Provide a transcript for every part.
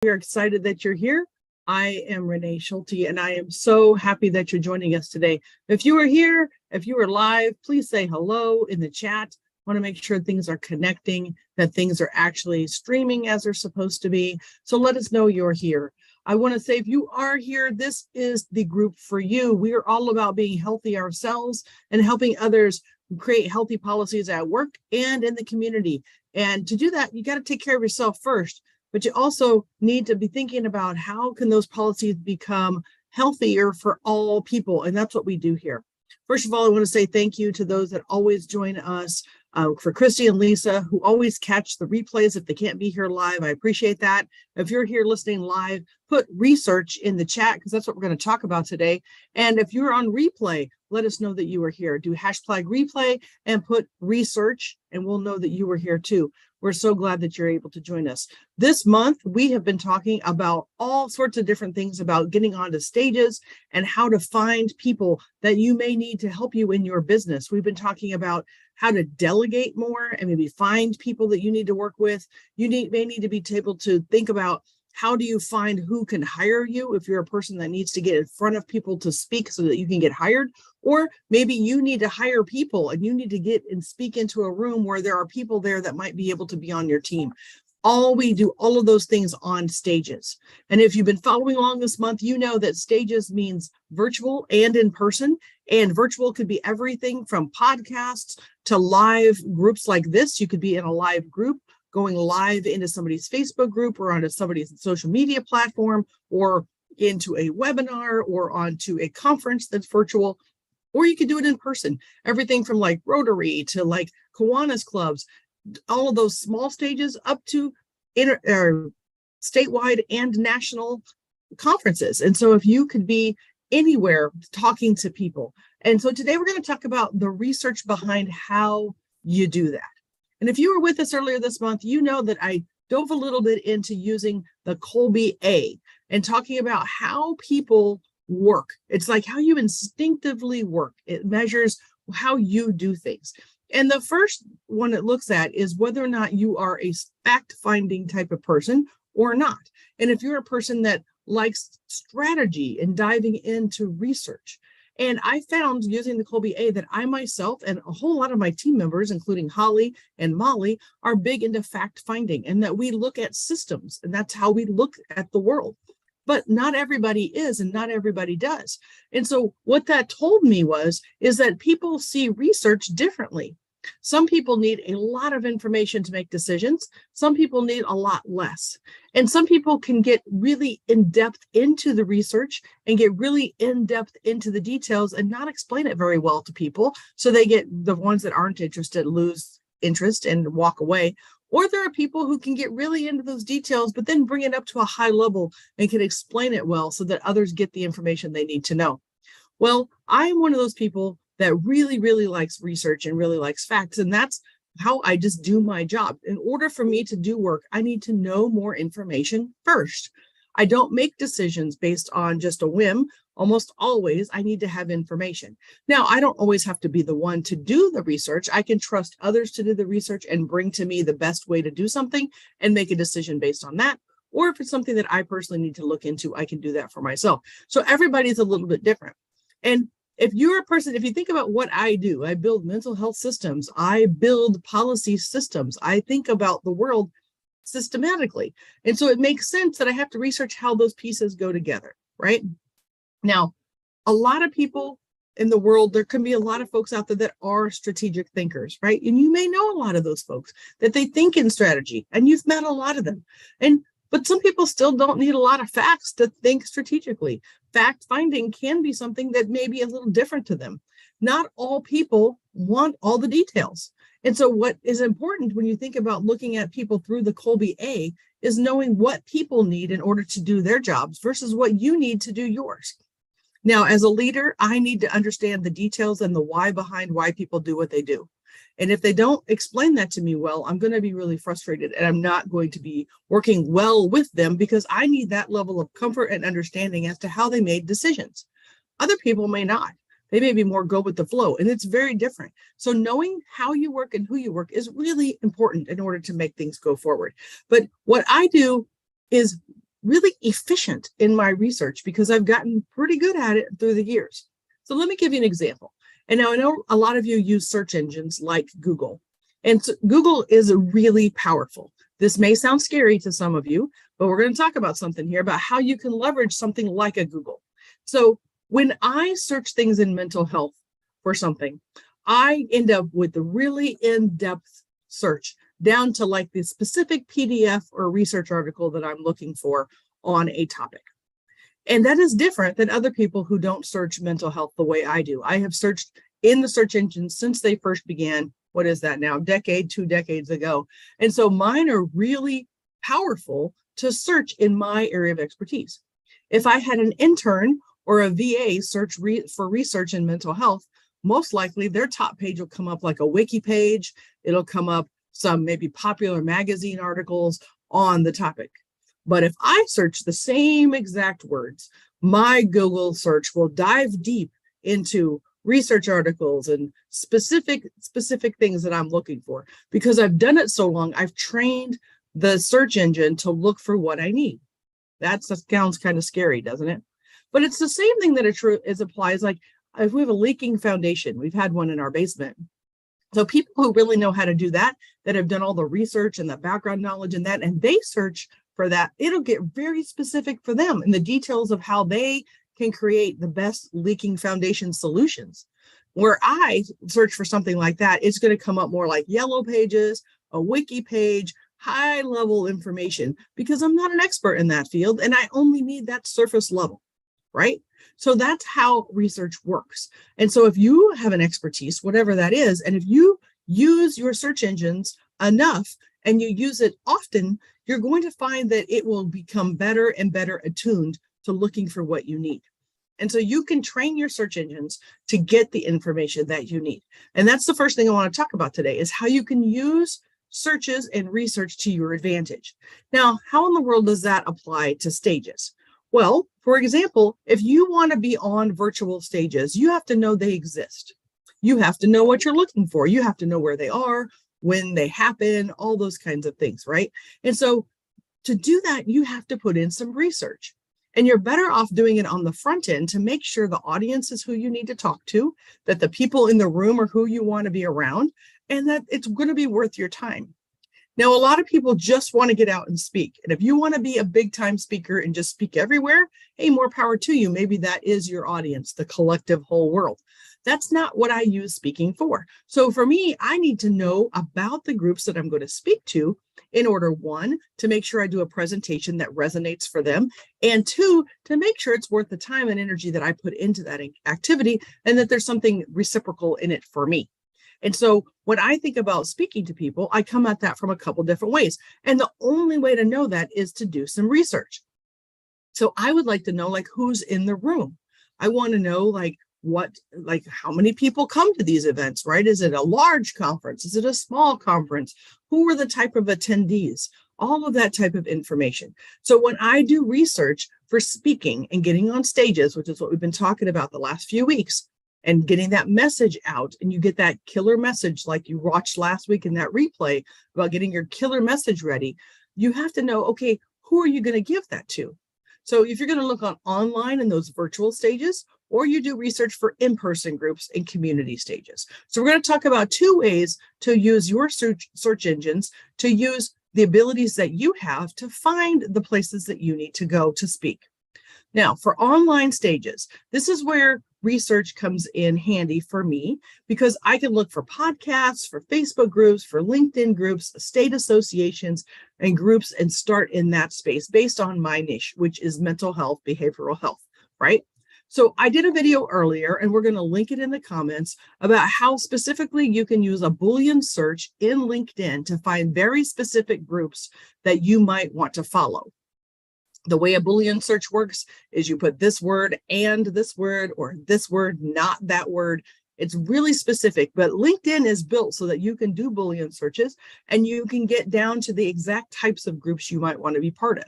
We are excited that you're here. I am Renee Schulte, and I am so happy that you're joining us today. If you are here, if you are live, please say hello in the chat. I want to make sure things are connecting, that things are actually streaming as they're supposed to be. So let us know you're here. I want to say if you are here, this is the group for you. We are all about being healthy ourselves and helping others create healthy policies at work and in the community. And to do that, you got to take care of yourself first. But you also need to be thinking about how can those policies become healthier for all people. And that's what we do here. First of all, I want to say thank you to those that always join us. For Christy and Lisa, who always catch the replays if they can't be here live. I appreciate that. If you're here listening live, put research in the chat because that's what we're going to talk about today. And if you're on replay, let us know that you are here. Do hashtag replay and put research, and we'll know that you were here too. We're so glad that you're able to join us. This month, we have been talking about all sorts of different things about getting onto stages and how to find people that you may need to help you in your business. We've been talking about how to delegate more and maybe find people that you need to work with. You may need to be able to think about how do you find who can hire you if you're a person that needs to get in front of people to speak so that you can get hired, or maybe you need to hire people and you need to get and speak into a room where there are people there that might be able to be on your team. We do all of those things on stages. And if you've been following along this month, you know that stages means virtual and in person. And virtual could be everything from podcasts to live groups like this. You could be in a live group going live into somebody's Facebook group or onto somebody's social media platform or into a webinar or onto a conference that's virtual, or you could do it in person. Everything from like Rotary to like Kiwanis clubs, all of those small stages up to statewide and national conferences. And so if you could be anywhere talking to people. And so today we're going to talk about the research behind how you do that. And if you were with us earlier this month, you know that I dove a little bit into using the Kolbe A and talking about how people work. It's like how you instinctively work. It measures how you do things. And the first one it looks at is whether or not you are a fact-finding type of person or not. And if you're a person that likes strategy and diving into research. And I found using the Kolbe A that I myself and a whole lot of my team members, including Holly and Molly, are big into fact finding and that we look at systems and that's how we look at the world. But not everybody is and not everybody does. And so what that told me is that people see research differently. Some people need a lot of information to make decisions. Some people need a lot less. And some people can get really in-depth into the research and get really in-depth into the details and not explain it very well to people. So they get the ones that aren't interested, lose interest and walk away. Or there are people who can get really into those details, but then bring it up to a high level and can explain it well so that others get the information they need to know. Well, I'm one of those people that really, really likes research and really likes facts. And that's how I just do my job. In order for me to do work, I need to know more information first. I don't make decisions based on just a whim. Almost always, I need to have information. Now, I don't always have to be the one to do the research. I can trust others to do the research and bring to me the best way to do something and make a decision based on that. Or if it's something that I personally need to look into, I can do that for myself. So everybody's a little bit different. And if you're a person, if you think about what I do, I build mental health systems, I build policy systems, I think about the world systematically. And so it makes sense that I have to research how those pieces go together, right? Now, a lot of people in the world, there can be a lot of folks out there that are strategic thinkers, right? And you may know a lot of those folks that they think in strategy, and you've met a lot of them. But some people still don't need a lot of facts to think strategically. Fact finding can be something that may be a little different to them. Not all people want all the details. And so what is important when you think about looking at people through the Kolbe A is knowing what people need in order to do their jobs versus what you need to do yours. Now, as a leader, I need to understand the details and the why behind why people do what they do. And if they don't explain that to me well, I'm going to be really frustrated and I'm not going to be working well with them because I need that level of comfort and understanding as to how they made decisions. Other people may not. They may be more go with the flow, and it's very different. So knowing how you work and who you work is really important in order to make things go forward. But what I do is really efficient in my research because I've gotten pretty good at it through the years. So let me give you an example. And now I know a lot of you use search engines like Google, and so Google is really powerful. This may sound scary to some of you, but we're going to talk about something here about how you can leverage something like a Google. So when I search things in mental health for something, I end up with a really in-depth search down to like the specific PDF or research article that I'm looking for on a topic. And that is different than other people who don't search mental health the way I do. I have searched in the search engine since they first began. What is that now? Decade, 2 decades ago. And so mine are really powerful to search in my area of expertise. If I had an intern or a VA search for research in mental health, most likely their top page will come up like a wiki page. It'll come up some maybe popular magazine articles on the topic. But if I search the same exact words, my Google search will dive deep into research articles and specific things that I'm looking for. Because I've done it so long, I've trained the search engine to look for what I need. That sounds kind of scary, doesn't it? But it's the same thing that it applies. Like if we have a leaking foundation, we've had one in our basement. So people who really know how to do that have done all the research and the background knowledge in that, and they search for that, it'll get very specific for them in the details of how they can create the best leaking foundation solutions. Where I search for something like that, it's going to come up more like yellow pages, a wiki page, high level information, because I'm not an expert in that field and I only need that surface level, right? So that's how research works. And so if you have an expertise, whatever that is, and if you use your search engines enough and you use it often, you're going to find that it will become better and better attuned to looking for what you need. And so you can train your search engines to get the information that you need. And that's the first thing I want to talk about today is how you can use searches and research to your advantage. Now, how in the world does that apply to stages? Well, for example, if you want to be on virtual stages, you have to know they exist. You have to know what you're looking for. You have to know where they are, when they happen, all those kinds of things, right? And so to do that, you have to put in some research. And you're better off doing it on the front end to make sure the audience is who you need to talk to, that the people in the room are who you want to be around, and that it's going to be worth your time. Now, a lot of people just want to get out and speak. And if you want to be a big time speaker and just speak everywhere, hey, more power to you. Maybe that is your audience, the collective whole world. That's not what I use speaking for. So for me, I need to know about the groups that I'm going to speak to in order, one, to make sure I do a presentation that resonates for them, and two, to make sure it's worth the time and energy that I put into that activity and that there's something reciprocal in it for me. And so when I think about speaking to people, I come at that from a couple different ways. And the only way to know that is to do some research. So I would like to know like who's in the room. I want to know like how many people come to these events, right? Is it a large conference? Is it a small conference? Who are the type of attendees? All of that type of information. So when I do research for speaking and getting on stages, which is what we've been talking about the last few weeks, and getting that message out, and you get that killer message like you watched last week in that replay about getting your killer message ready, you have to know, okay, who are you going to give that to? So if you're going to look online in those virtual stages, or you do research for in-person groups and community stages. So we're going to talk about 2 ways to use your search engines to use the abilities that you have to find the places that you need to go to speak. Now, for online stages, this is where research comes in handy for me because I can look for podcasts, for Facebook groups, for LinkedIn groups, state associations, and groups and start in that space based on my niche, which is mental health, behavioral health, right? So I did a video earlier, and we're going to link it in the comments about how specifically you can use a Boolean search in LinkedIn to find very specific groups that you might want to follow. The way a Boolean search works is you put this word and this word, or this word, not that word. It's really specific, but LinkedIn is built so that you can do Boolean searches and you can get down to the exact types of groups you might want to be part of.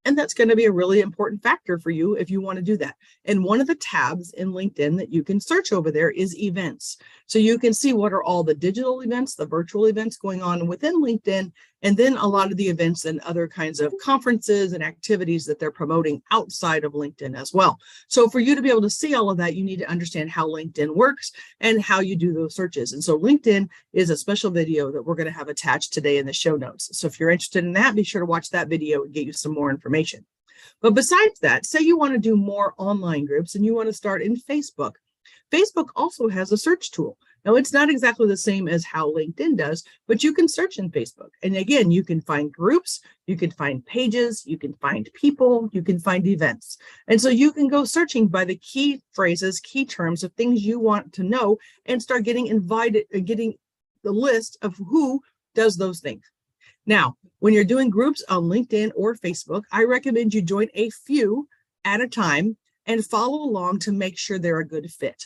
And that's going to be a really important factor for you if you want to do that. And one of the tabs in LinkedIn that you can search over there is events. So you can see what are all the digital events, the virtual events going on within LinkedIn, and then a lot of the events and other kinds of conferences and activities that they're promoting outside of LinkedIn as well. So for you to be able to see all of that, you need to understand how LinkedIn works and how you do those searches. And so LinkedIn is a special video that we're going to have attached today in the show notes. So if you're interested in that, be sure to watch that video and get you some more information. But besides that, say you want to do more online groups and you want to start in Facebook. Facebook also has a search tool. Now, it's not exactly the same as how LinkedIn does, but you can search in Facebook. And again, you can find groups, you can find pages, you can find people, you can find events. And so you can go searching by the key phrases, key terms of things you want to know and start getting invited and getting the list of who does those things. Now, when you're doing groups on LinkedIn or Facebook, I recommend you join a few at a time and follow along to make sure they're a good fit.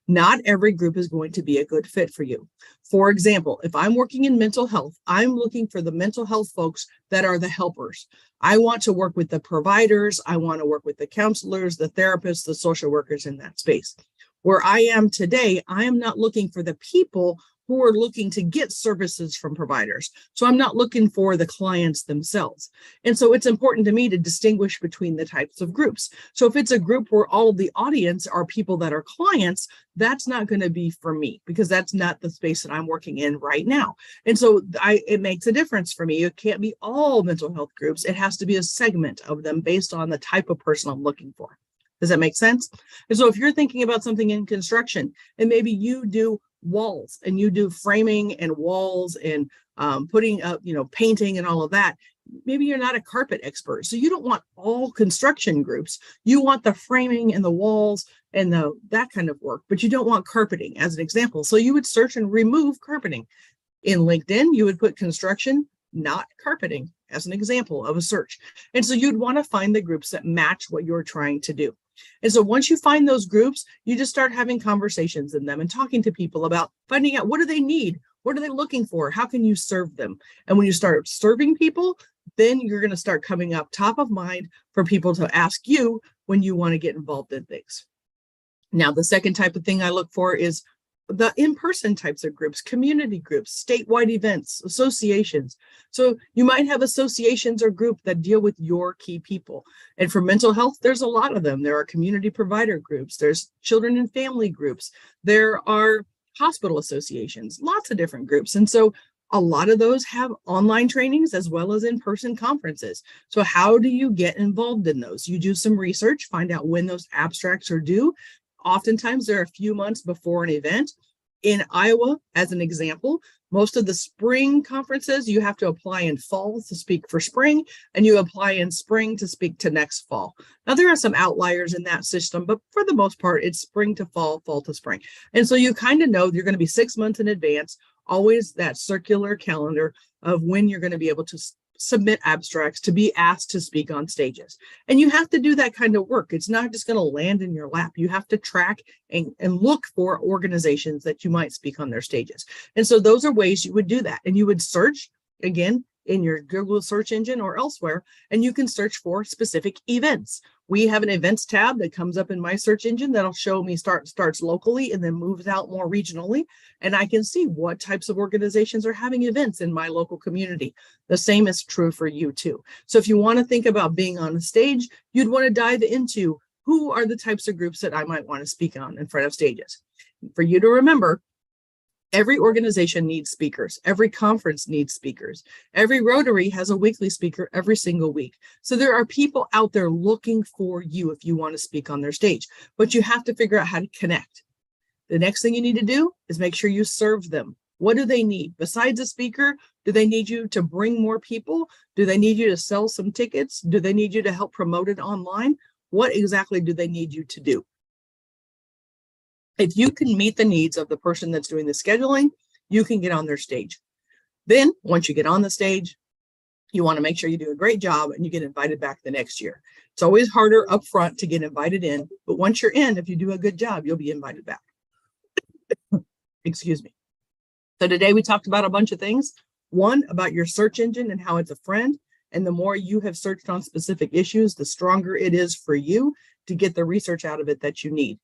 Not every group is going to be a good fit for you. For example, if I'm working in mental health, I'm looking for the mental health folks that are the helpers. I want to work with the providers. I want to work with the counselors, the therapists, the social workers in that space. Where I am today, I am not looking for the people who are looking to get services from providers. So I'm not looking for the clients themselves. And so it's important to me to distinguish between the types of groups. So if it's a group where all of the audience are people that are clients, that's not going to be for me because that's not the space that I'm working in right now. And so it makes a difference for me. It can't be all mental health groups. It has to be a segment of them based on the type of person I'm looking for. Does that make sense? And so if you're thinking about something in construction and maybe you do walls and you do framing and walls and putting up, painting and all of that, maybe you're not a carpet expert. So you don't want all construction groups. You want the framing and the walls and that kind of work, but you don't want carpeting as an example. So you would search and remove carpeting. In LinkedIn, you would put construction, not carpeting as an example of a search. And so you'd want to find the groups that match what you're trying to do. And so once you find those groups, you just start having conversations in them and talking to people about finding out what do they need? What are they looking for? How can you serve them? And when you start serving people, then you're going to start coming up top of mind for people to ask you when you want to get involved in things. Now, the second type of thing I look for is the in-person types of groups, community groups, statewide events, associations. So you might have associations or groups that deal with your key people. And for mental health, there's a lot of them. There are community provider groups, there's children and family groups, there are hospital associations, lots of different groups. And so a lot of those have online trainings as well as in-person conferences. So how do you get involved in those? You do some research, find out when those abstracts are due. Oftentimes, they're a few months before an event. In Iowa, as an example, most of the spring conferences, you have to apply in fall to speak for spring, and you apply in spring to speak to next fall. Now, there are some outliers in that system, but for the most part, it's spring to fall, fall to spring. And so you kind of know you're going to be 6 months in advance, always that circular calendar of when you're going to be able to submit abstracts to be asked to speak on stages. And you have to do that kind of work. It's not just going to land in your lap. You have to track and look for organizations that you might speak on their stages. And so those are ways you would do that. And you would search, again, in your Google search engine or elsewhere, and you can search for specific events. We have an events tab that comes up in my search engine that'll show me starts locally and then moves out more regionally. And I can see what types of organizations are having events in my local community. The same is true for you too. So if you want to think about being on a stage, you'd want to dive into who are the types of groups that I might want to speak on in front of stages. For you to remember, every organization needs speakers. Every conference needs speakers. Every Rotary has a weekly speaker every single week. So there are people out there looking for you if you want to speak on their stage, but you have to figure out how to connect. The next thing you need to do is make sure you serve them. What do they need? Besides a speaker, do they need you to bring more people? Do they need you to sell some tickets? Do they need you to help promote it online? What exactly do they need you to do? If you can meet the needs of the person that's doing the scheduling, you can get on their stage. Then once you get on the stage, you want to make sure you do a great job and you get invited back the next year. It's always harder up front to get invited in, but once you're in, if you do a good job, you'll be invited back. Excuse me. So today we talked about a bunch of things. One, about your search engine and how it's a friend. And the more you have searched on specific issues, the stronger it is for you to get the research out of it that you need.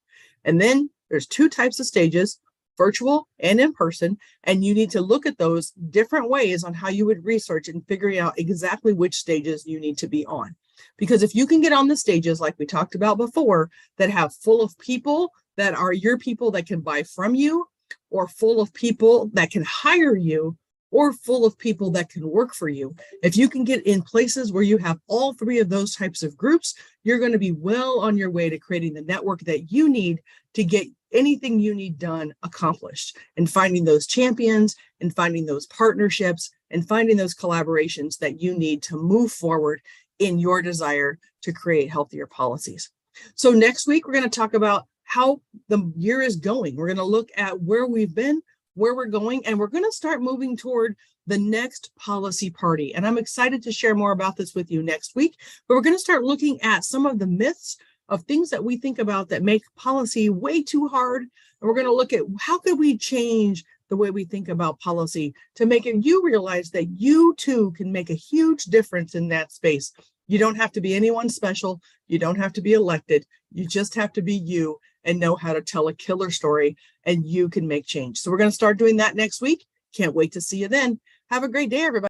And then there's two types of stages. virtual and in person, and you need to look at those different ways on how you would research and figuring out exactly which stages you need to be on. Because if you can get on the stages like we talked about before that have full of people that are your people that can buy from you, or full of people that can hire you, or full of people that can work for you. If you can get in places where you have all three of those types of groups, you're going to be well on your way to creating the network that you need to get anything you need done accomplished, and finding those champions and finding those partnerships and finding those collaborations that you need to move forward in your desire to create healthier policies. So next week, we're going to talk about how the year is going. We're going to look at where we've been, where we're going, and we're going to start moving toward the next policy party. And I'm excited to share more about this with you next week, but we're going to start looking at some of the myths of things that we think about that make policy way too hard. And we're going to look at how could we change the way we think about policy to make you realize that you too can make a huge difference in that space. You don't have to be anyone special. You don't have to be elected. You just have to be you and know how to tell a killer story, and you can make change. So we're going to start doing that next week. Can't wait to see you then. Have a great day, everybody.